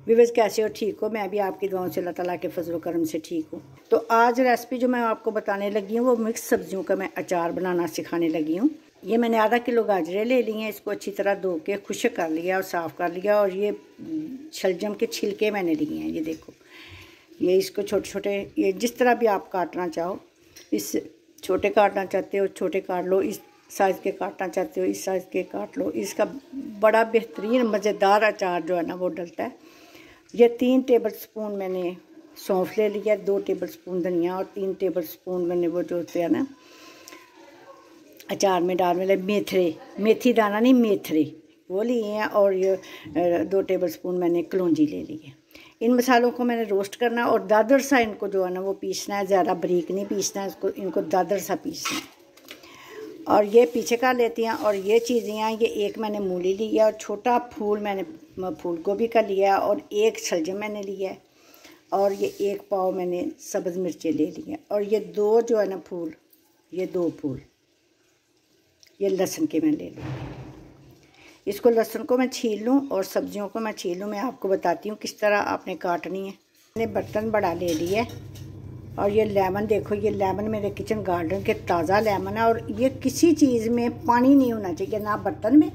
Viewers कैसे हो? ठीक हो? मैं भी आपकी दुआओं से अल्लाह ताला के फजल करम से ठीक हूँ। तो आज रेसिपी जो मैं आपको बताने लगी हूँ वो मिक्स सब्जियों का मैं अचार बनाना सिखाने लगी हूँ। ये मैंने आधा किलो गाजरें ले ली हैं, इसको अच्छी तरह धो के खुश्क कर लिया और साफ़ कर लिया। और ये शलजम के छिलके मैंने लिए हैं, ये देखो। ये इसको छोटे छोटे, ये जिस तरह भी आप काटना चाहो, इस छोटे काटना चाहते हो छोटे काट लो, इस साइज़ के काटना चाहते हो इस साइज़ के काट लो। इसका बड़ा बेहतरीन मज़ेदार अचार जो है ना वो डलता है। ये 3 टेबल स्पून मैंने सौंफ ले लिया, 2 टेबल स्पून धनिया और 3 टेबल स्पून मैंने वो जो होते हैं ना अचार में डालने वाले मेथरे, मेथी दाना नहीं मेथरे, वो लिए हैं। और ये 2 टेबल स्पून मैंने कलौंजी ले ली है। इन मसालों को मैंने रोस्ट करना और दादर सा इनको जो है ना वो पीसना है, ज़्यादा बारीक नहीं पीसना है इसको, इनको दादर सा पीसना है। और ये पीछे कर लेती हैं। और ये चीज़ें हैं, ये एक मैंने मूली ली है और छोटा फूल मैंने फूल गोभी का लिया और एक शलजम मैंने लिया है। और ये 1 पाव मैंने सब्ज़ मिर्चें ले ली हैं। और ये 2 जो है ना फूल, ये 2 फूल ये लहसुन के मैं ले लूँगी। इसको लहसुन को मैं छील लूँ और सब्जियों को मैं छील लूँ। मैं आपको बताती हूँ किस तरह आपने काटनी है। मैंने बर्तन बड़ा ले लिया है। और ये लेमन देखो, ये लेमन मेरे किचन गार्डन के ताज़ा लेमन है। और ये किसी चीज़ में पानी नहीं होना चाहिए, ना बर्तन में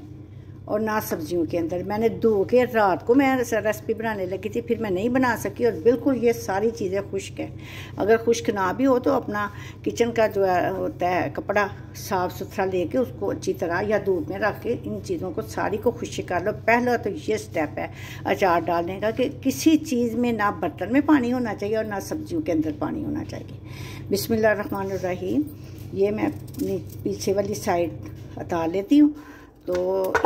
और ना सब्जियों के अंदर। मैंने धो के रात को मैं रेसिपी बनाने लगी थी, फिर मैं नहीं बना सकी। और बिल्कुल ये सारी चीज़ें खुश्क है। अगर खुश्क ना भी हो तो अपना किचन का जो है होता है कपड़ा साफ़ सुथरा लेके उसको अच्छी तरह या धूप में रख के इन चीज़ों को सारी को खुश्क कर लो। पहला तो ये स्टेप है अचार डालने का कि किसी चीज़ में ना बर्तन में पानी होना चाहिए और ना सब्जियों के अंदर पानी होना चाहिए। बिस्मिल्लाहिर्रहमानिर्रहीम। ये मैं अपनी पीछे वाली साइड हटा लेती हूँ। तो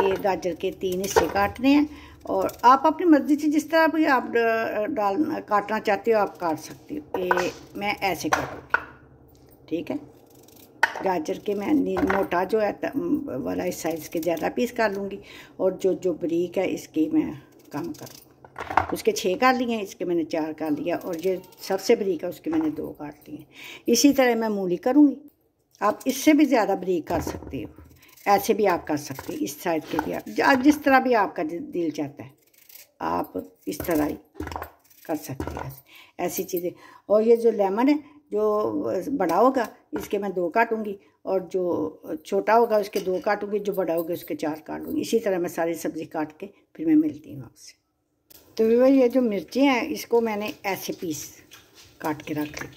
ये गाजर के 3 हिस्से काटने हैं और आप अपनी मर्ज़ी से जिस तरह भी आप काटना चाहते हो आप काट सकते हो। ये मैं ऐसे काटूँगी, ठीक है। गाजर के मैं मोटा जो है वाला इस साइज़ के ज़्यादा पीस कर लूँगी और जो बारीक है इसकी मैं कम करूँगी। उसके 6 कर लिए हैं, इसके मैंने 4 कर लिया। और ये सबसे बारीक है उसके मैंने 2 काट लिए। इसी तरह मैं मूली करूँगी। आप इससे भी ज़्यादा बारीक कर सकते हो, ऐसे भी आप कर सकते हैं, इस साइड के भी आप जिस तरह भी आपका दिल चाहता है आप इस तरह ही कर सकते हैं, ऐसी चीज़ें। और ये जो लेमन है जो बड़ा होगा इसके मैं 2 काटूंगी और जो छोटा होगा उसके 2 काटूंगी, जो बड़ा होगा उसके 4 काट लूँगी। इसी तरह मैं सारी सब्ज़ी काट के फिर मैं मिलती हूँ आपसे। तो ये जो मिर्चें हैं इसको मैंने ऐसे पीस काट के रख ली,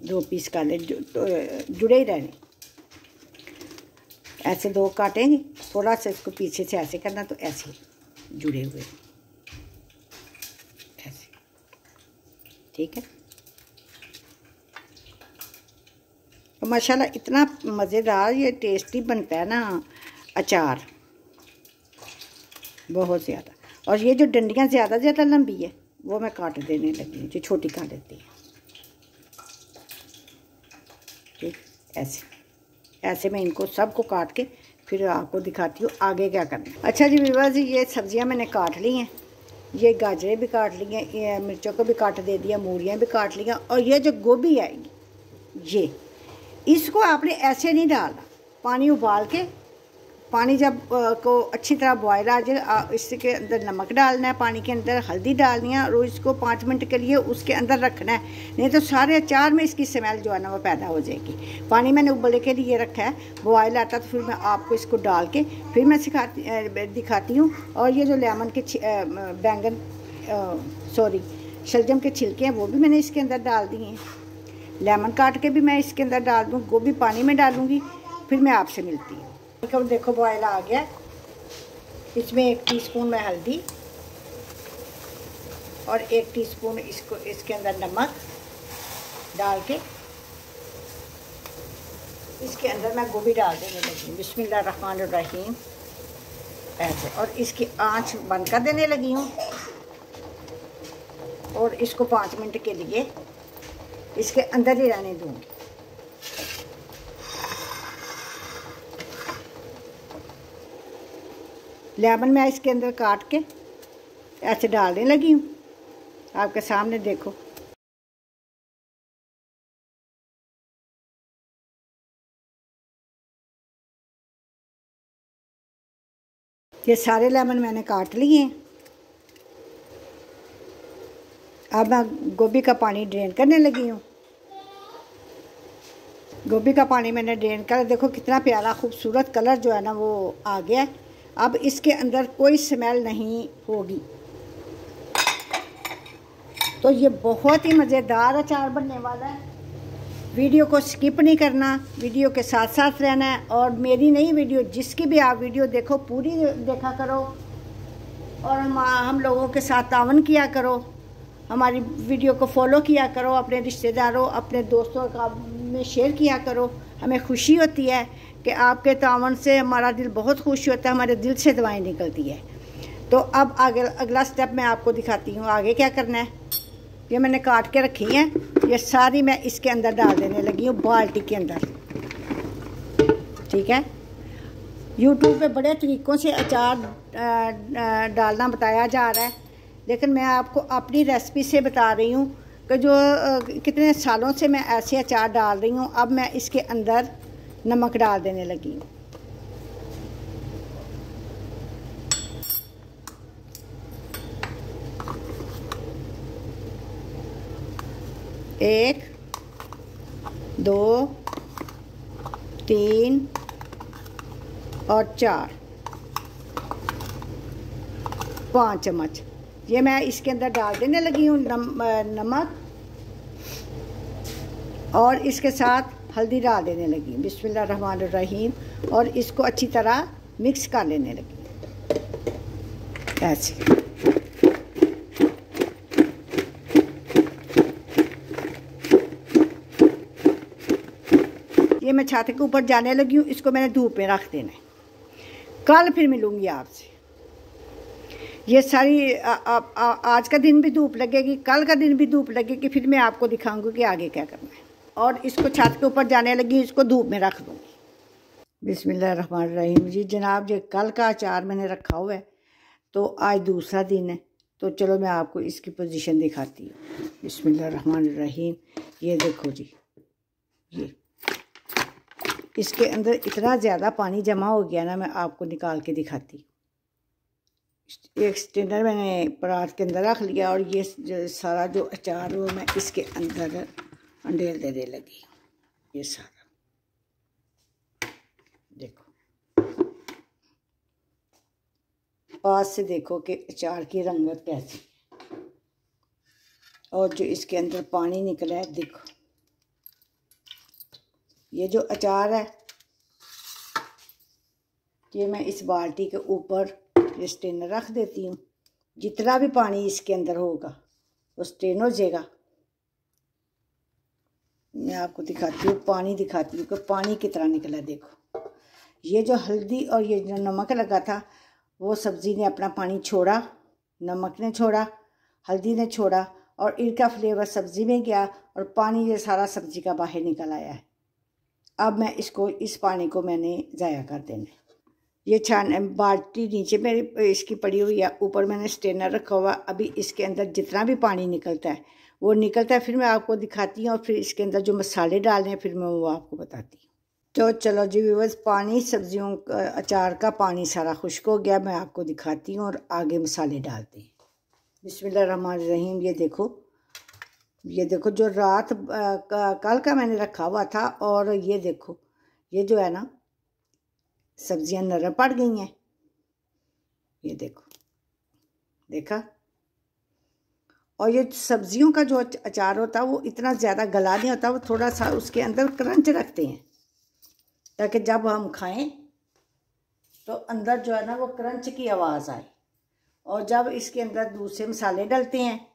2 पीस कर ले, जुड़े ही रहने। ऐसे 2 काटेंगे, थोड़ा सा इसको पीछे से ऐसे करना तो ऐसे जुड़े हुए ऐसे, ठीक है। तो माशाल्लाह इतना मज़ेदार ये टेस्टी बनता है ना अचार, बहुत ज़्यादा। और ये जो डंडियाँ ज़्यादा लंबी है वो मैं काट देने लगी हूँ, जो छोटी काट देती है, ठीक। ऐसे मैं इनको सबको काट के फिर आपको दिखाती हूँ आगे क्या करना है। अच्छा जी व्यूअर्स, ये सब्जियां मैंने काट ली हैं। ये गाजरें भी काट ली हैं, ये मिर्चों को भी काट दे दिया, मूलियाँ भी काट ली हैं। और ये जो गोभी आएगी ये, इसको आपने ऐसे नहीं डालना। पानी उबाल के, पानी जब को अच्छी तरह बॉयल आ जाए इसके अंदर नमक डालना है, पानी के अंदर हल्दी डालनी है और इसको 5 मिनट के लिए उसके अंदर रखना है। नहीं तो सारे अचार में इसकी स्मेल जो है ना वो पैदा हो जाएगी। पानी मैंने उबलने के लिए रखा है, बॉयल आता तो फिर मैं आपको इसको डाल के फिर मैं दिखाती हूँ। और ये जो लेमन के बैंगन सॉरी शलजम के छिलके हैं वो भी मैंने इसके अंदर डाल दिए हैं। लेमन काट के भी मैं इसके अंदर डाल दूँ, गोभी पानी में डालूँगी, फिर मैं आपसे मिलती हूँ। देखो बॉयल आ गया। इसमें 1 टीस्पून में हल्दी और 1 टीस्पून इसके अंदर नमक डाल के इसके अंदर मैं गोभी डाल देने लगी। बिस्मिल्लाहिर्रहमानिर्रहीम ऐसे। और इसकी आंच बंद कर देने लगी हूँ और इसको 5 मिनट के लिए इसके अंदर ही रहने दूँगी। लेमन मैं इसके अंदर काट के ऐसे डालने लगी हूँ, आपके सामने देखो। ये सारे लेमन मैंने काट लिए हैं अब मैं गोभी का पानी ड्रेन करने लगी हूँ। गोभी का पानी मैंने ड्रेन कर, देखो कितना प्यारा खूबसूरत कलर जो है ना वो आ गया है। अब इसके अंदर कोई स्मेल नहीं होगी। तो ये बहुत ही मज़ेदार अचार बनने वाला है। वीडियो को स्किप नहीं करना, वीडियो के साथ साथ रहना है। और मेरी नई वीडियो जिसकी भी आप वीडियो देखो पूरी देखा करो और हम लोगों के साथ तावन किया करो। हमारी वीडियो को फॉलो किया करो, अपने रिश्तेदारों अपने दोस्तों का में शेयर किया करो। हमें खुशी होती है कि आपके तावन से हमारा दिल बहुत खुश होता है, हमारे दिल से दुआएं निकलती है। तो अब आगे अगला स्टेप मैं आपको दिखाती हूँ आगे क्या करना है। ये मैंने काट के रखी हैं, ये सारी मैं इसके अंदर डाल देने लगी हूँ बाल्टी के अंदर। ठीक है, यूट्यूब पे बड़े तरीक़ों से अचार डालना बताया जा रहा है, लेकिन मैं आपको अपनी रेसिपी से बता रही हूँ कि जो कितने सालों से मैं ऐसे अचार डाल रही हूँ। अब मैं इसके अंदर नमक डाल देने लगी हूँ। एक, दो, तीन और चार, 5 चम्मच ये मैं इसके अंदर डाल देने लगी हूँ नमक, और इसके साथ हल्दी डाल देने लगी। बिस्मिल्लाहिर्रहमानिर्रहीम। और इसको अच्छी तरह मिक्स कर लेने लगी ऐसे। ये मैं छाते के ऊपर जाने लगी हूँ, इसको मैंने धूप में रख देना है। कल फिर मिलूँगी आपसे। ये सारी आज का दिन भी धूप लगेगी, कल का दिन भी धूप लगेगी, फिर मैं आपको दिखाऊंगी कि आगे क्या करना है। और इसको छत के ऊपर जाने लगी, इसको धूप में रख दूँगी। बिस्मिल्लाहिर्रहमानिर्रहीम। जी जनाब, ये कल का अचार मैंने रखा हुआ है, तो आज दूसरा दिन है। तो चलो मैं आपको इसकी पोजीशन दिखाती हूँ। बिस्मिल्लाहिर्रहमानिर्रहीम। ये देखो जी, ये इसके अंदर इतना ज़्यादा पानी जमा हो गया ना, मैं आपको निकाल के दिखाती हूँ। एक स्टेनर मैंने परात के अंदर रख लिया और ये जो सारा जो अचार वो मैं इसके अंदर अंडेल देने लगी। ये सारा देखो, पास से देखो कि अचार की रंगत कैसी है। और जो इसके अंदर पानी निकला है देखो, ये जो अचार है ये मैं इस बाल्टी के ऊपर ये स्टेनर रख देती हूँ। जितना भी पानी इसके अंदर होगा वो स्टेन हो जाएगा। मैं आपको दिखाती हूँ, पानी दिखाती हूँ कि पानी कितना निकला। देखो, ये जो हल्दी और ये जो नमक लगा था वो सब्ज़ी ने अपना पानी छोड़ा, नमक ने छोड़ा, हल्दी ने छोड़ा, और इनका फ्लेवर सब्ज़ी में गया और पानी ये सारा सब्ज़ी का बाहर निकल आया है। अब मैं इस पानी को मैंने ज़ाया कर देना। ये छान बाल्टी नीचे मेरी इसकी पड़ी हुई है, ऊपर मैंने स्टेनर रखा हुआ। अभी इसके अंदर जितना भी पानी निकलता है वो निकलता है, फिर मैं आपको दिखाती हूँ। और फिर इसके अंदर जो मसाले डालने हैं फिर मैं वो आपको बताती हूँ। तो चलो जी व्यूअर्स, पानी सब्जियों का अचार का पानी सारा खुश्क हो गया। मैं आपको दिखाती हूँ और आगे मसाले डालते हैं। बिस्मिल्लाहिर्रहमानिर्रहीम। ये देखो जो रात कल का मैंने रखा हुआ था, और ये देखो ये जो है ना सब्जियां नरम पड़ गई हैं। ये देखो, देखा। और ये सब्जियों का जो अचार होता है वो इतना ज़्यादा गला नहीं होता, वो थोड़ा सा उसके अंदर क्रंच रखते हैं ताकि जब हम खाएं तो अंदर जो है ना वो क्रंच की आवाज़ आए। और जब इसके अंदर दूसरे मसाले डलते हैं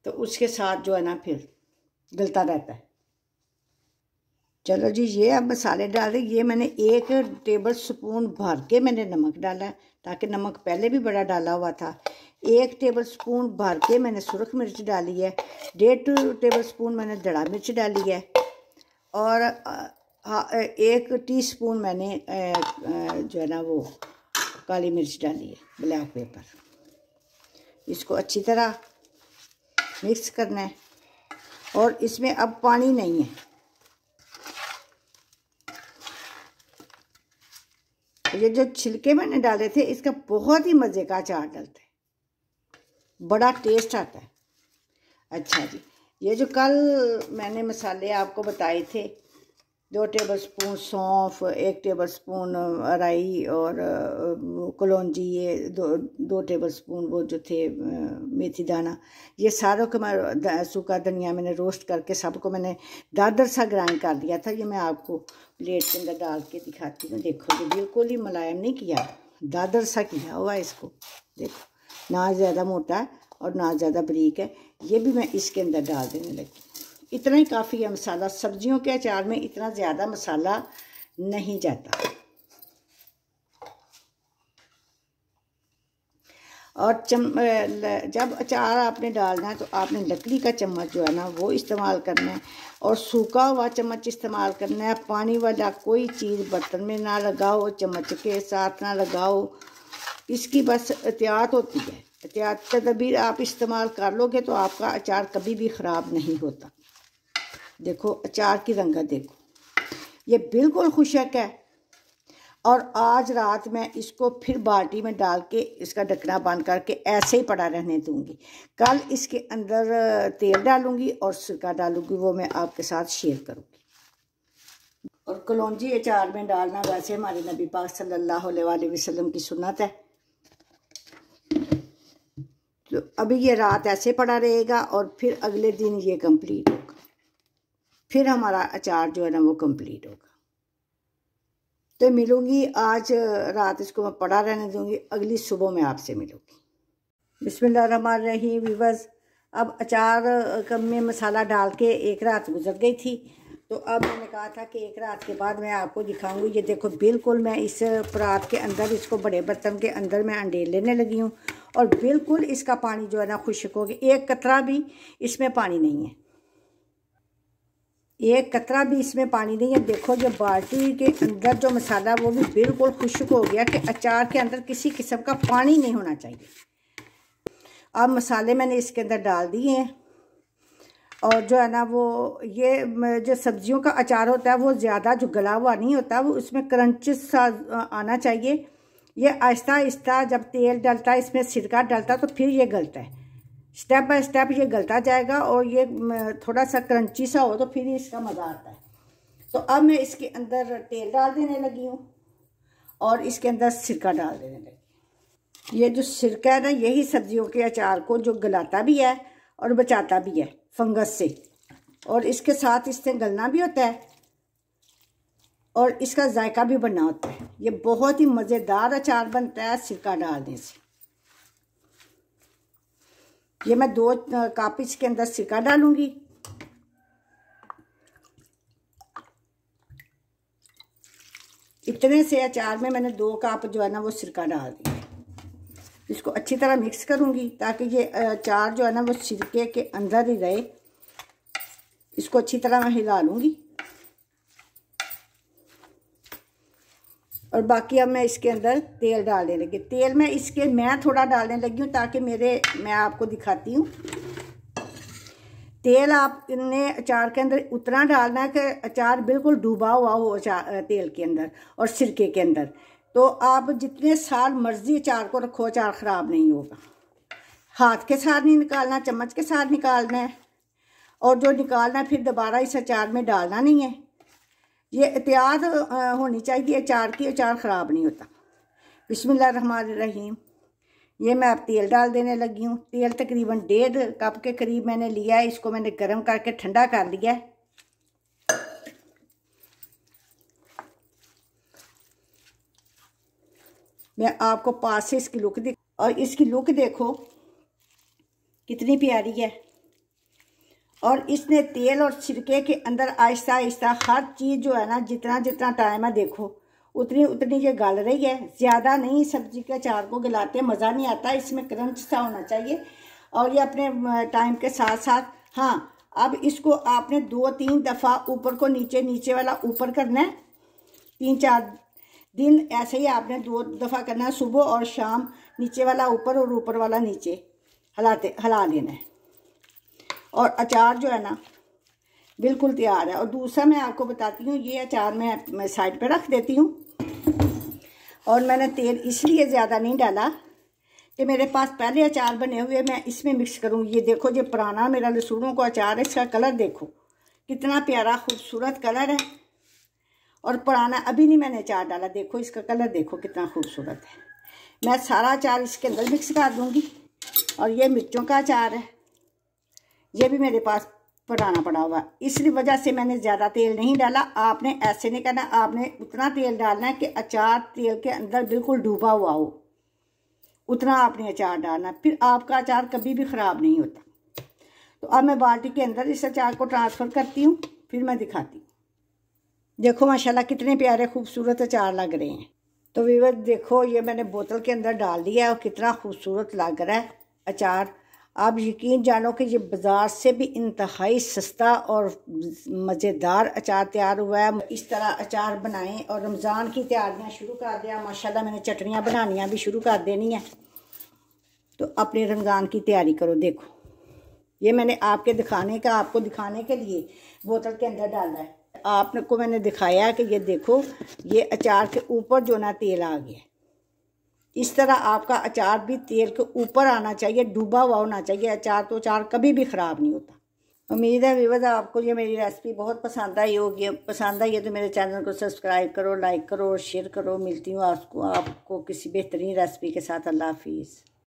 तो उसके साथ जो है ना फिर गलता रहता है। चलो जी, ये अब मसाले डाल रही। ये मैंने 1 टेबल स्पून भर के मैंने नमक डाला है, ताकि नमक पहले भी बड़ा डाला हुआ था। 1 टेबल स्पून भर के मैंने सुरख मिर्च डाली है। 1.5 टेबल स्पून मैंने दड़ा मिर्च डाली है। और 1 टीस्पून मैंने जो है ना वो काली मिर्च डाली है, ब्लैक पेपर। इसको अच्छी तरह मिक्स करना है। और इसमें अब पानी नहीं है। ये जो छिलके मैंने डाले थे इसका बहुत ही मज़े का अचार डलता है, बड़ा टेस्ट आता है। अच्छा जी, ये जो कल मैंने मसाले आपको बताए थे, 2 टेबलस्पून सौंफ, 1 टेबलस्पून राई और कलौंजी, ये 2 टेबलस्पून वो जो थे मेथी दाना, ये सारों को मैं सूखा धनिया मैंने रोस्ट करके सबको मैंने दादर सा ग्राइंड कर दिया था। ये मैं आपको प्लेट के अंदर डाल के दिखाती हूँ। देखो ये बिल्कुल ही मुलायम नहीं किया, दादर सा किया हुआ इसको। देखो ना ज़्यादा मोटा है और ना ज़्यादा बारीक है। ये भी मैं इसके अंदर डाल देने लगी। इतना ही काफ़ी है मसाला। सब्जियों के अचार में इतना ज़्यादा मसाला नहीं जाता। और जब अचार आपने डालना है तो आपने लकड़ी का चम्मच जो है ना वो इस्तेमाल करना है, और सूखा हुआ चम्मच इस्तेमाल करना है। पानी वाला कोई चीज़ बर्तन में ना लगाओ, चम्मच के साथ ना लगाओ। इसकी बस एहतियात होती है। एहतियात तदबीर आप इस्तेमाल कर लोगे तो आपका अचार कभी भी ख़राब नहीं होता। देखो अचार की रंगत देखो, ये बिल्कुल खुशक है। और आज रात मैं इसको फिर बाल्टी में डाल के इसका ढकना बंद करके ऐसे ही पड़ा रहने दूंगी। कल इसके अंदर तेल डालूंगी और सिरका डालूंगी, वो मैं आपके साथ शेयर करूंगी। और कलौंजी अचार में डालना वैसे हमारे नबी पाक सल्लल्लाहु अलैहि वसल्लम की सुन्नत है। तो अभी ये रात ऐसे पड़ा रहेगा और फिर अगले दिन ये कंप्लीट होगा। फिर हमारा अचार जो है ना वो कंप्लीट होगा। तो मिलूंगी, आज रात इसको मैं पड़ा रहने दूंगी, अगली सुबह में आपसे मिलूंगी। बिस्मिल्लाहिर्रहमानिर्रहीम। व्यूअर्स, अब अचार में मसाला डाल के 1 रात गुजर गई थी, तो अब मैंने कहा था कि 1 रात के बाद मैं आपको दिखाऊंगी। ये देखो बिल्कुल मैं इस परात के अंदर, इसको बड़े बर्तन के अंदर मैं अंडेल लेने लगी हूँ, और बिल्कुल इसका पानी जो है ना खुश्क हो गया। 1 कतरा भी इसमें पानी नहीं है, 1 कतरा भी इसमें पानी नहीं है। देखो जो बाल्टी के अंदर जो मसाला वो भी बिल्कुल खुश्क हो गया कि अचार के अंदर किसी किस्म का पानी नहीं होना चाहिए। अब मसाले मैंने इसके अंदर डाल दिए हैं, और जो है ना वो ये जो सब्जियों का अचार होता है वो ज़्यादा जो गला हुआ नहीं होता, वो उसमें क्रंच सा आना चाहिए। ये आहिस्ता आहिस्ता जब तेल डलता है, इसमें सिरका डलता है, तो फिर ये गलता है। स्टेप बाय स्टेप ये गलता जाएगा, और ये थोड़ा सा क्रंची सा हो तो फिर इसका मज़ा आता है। तो अब मैं इसके अंदर तेल डाल देने लगी हूँ, और इसके अंदर सिरका डाल देने लगी। ये जो सिरका है ना, यही सब्जियों के अचार को जो गलाता भी है और बचाता भी है फंगस से, और इसके साथ इससे गलना भी होता है और इसका जायका भी बनना होता है। ये बहुत ही मज़ेदार अचार बनता है सिरका डालने से। ये मैं 2 कप इसके अंदर सिरका डालूंगी। इतने से अचार में मैंने 2 कप जो है ना वो सिरका डाल दिया। इसको अच्छी तरह मिक्स करूंगी ताकि ये अचार जो है ना वो सिरके के अंदर ही रहे। इसको अच्छी तरह मैं हिला लूंगी, और बाकी अब मैं इसके अंदर तेल डालने लगी। तेल मैं थोड़ा डालने लगी हूँ ताकि मैं आपको दिखाती हूँ। तेल आपने अचार के अंदर उतना डालना है कि अचार बिल्कुल डूबा हुआ हो तेल के अंदर और सिरके के अंदर। तो आप जितने साल मर्जी अचार को रखो, अचार ख़राब नहीं होगा। हाथ के साथ नहीं निकालना, चम्मच के साथ निकालना है, और जो निकालना है फिर दोबारा इस अचार में डालना नहीं है। ये एहतियात होनी चाहिए अचार की, अचार ख़राब नहीं होता। बिस्मिल्लाहिर्रहमानिर्रहीम। ये मैं अब तेल डाल देने लगी हूँ। तेल तकरीबन 1.5 कप के करीब मैंने लिया है। इसको मैंने गर्म करके ठंडा कर लिया है। मैं आपको पास से इसकी लुक और इसकी लुक देखो कितनी प्यारी है। और इसने तेल और सिरके के अंदर आहिस्ता आहिस्ता हर चीज़ जो है ना, जितना जितना टाइम है देखो उतनी उतनी ये गल रही है। ज़्यादा नहीं सब्जी के अचार को गलाते, मज़ा नहीं आता। इसमें क्रंच सा होना चाहिए, और ये अपने टाइम के साथ साथ। हाँ, अब इसको आपने 2-3 दफ़ा ऊपर को नीचे, नीचे वाला ऊपर करना है। 3-4 दिन ऐसे ही आपने 2 दफ़ा करना है, सुबह और शाम। नीचे वाला ऊपर और ऊपर वाला नीचे हिला लेना है, और अचार जो है ना बिल्कुल तैयार है। और दूसरा मैं आपको बताती हूँ, ये अचार मैं साइड पे रख देती हूँ। और मैंने तेल इसलिए ज़्यादा नहीं डाला कि मेरे पास पहले अचार बने हुए मैं इसमें मिक्स करूँ। ये देखो, ये पुराना मेरा लहसुनों का अचार है, इसका कलर देखो कितना प्यारा खूबसूरत कलर है। और पुराना अभी नहीं मैंने अचार डाला, देखो इसका कलर देखो कितना खूबसूरत है। मैं सारा अचार इसके अंदर मिक्स कर दूँगी। और ये मिर्चों का अचार है, ये भी मेरे पास पुराना पड़ा हुआ, इसलिए वजह से मैंने ज़्यादा तेल नहीं डाला। आपने ऐसे नहीं करना, आपने उतना तेल डालना है कि अचार तेल के अंदर बिल्कुल डूबा हुआ हो, उतना आपने अचार डालना, फिर आपका अचार कभी भी ख़राब नहीं होता। तो अब मैं बाल्टी के अंदर इस अचार को ट्रांसफ़र करती हूँ, फिर मैं दिखाती हूँ। देखो माशाल्लाह कितने प्यारे खूबसूरत अचार लग रहे हैं। तो व्यूअर्स देखो, ये मैंने बोतल के अंदर डाल दिया है और कितना खूबसूरत लग रहा है अचार। आप यकीन जानो कि ये बाज़ार से भी इंतहाई सस्ता और मज़ेदार अचार तैयार हुआ है। इस तरह अचार बनाएं और रमज़ान की तैयारियां शुरू कर दिया। माशाल्लाह मैंने चटनियाँ बनानियाँ भी शुरू कर देनी है, तो अपने रमज़ान की तैयारी करो। देखो ये मैंने आपको दिखाने के लिए बोतल के अंदर डाला है। आपको मैंने दिखाया कि ये देखो, ये अचार के ऊपर जो ना तेल आ गया। इस तरह आपका अचार भी तेल के ऊपर आना चाहिए, डूबा हुआ होना चाहिए अचार, तो अचार कभी भी ख़राब नहीं होता। उम्मीद है व्यूअर्स आपको ये मेरी रेसिपी बहुत पसंद आई होगी। पसंद आई है तो मेरे चैनल को सब्सक्राइब करो, लाइक करो और शेयर करो। मिलती हूँ आपको किसी बेहतरीन रेसिपी के साथ। अल्लाह हाफिज़।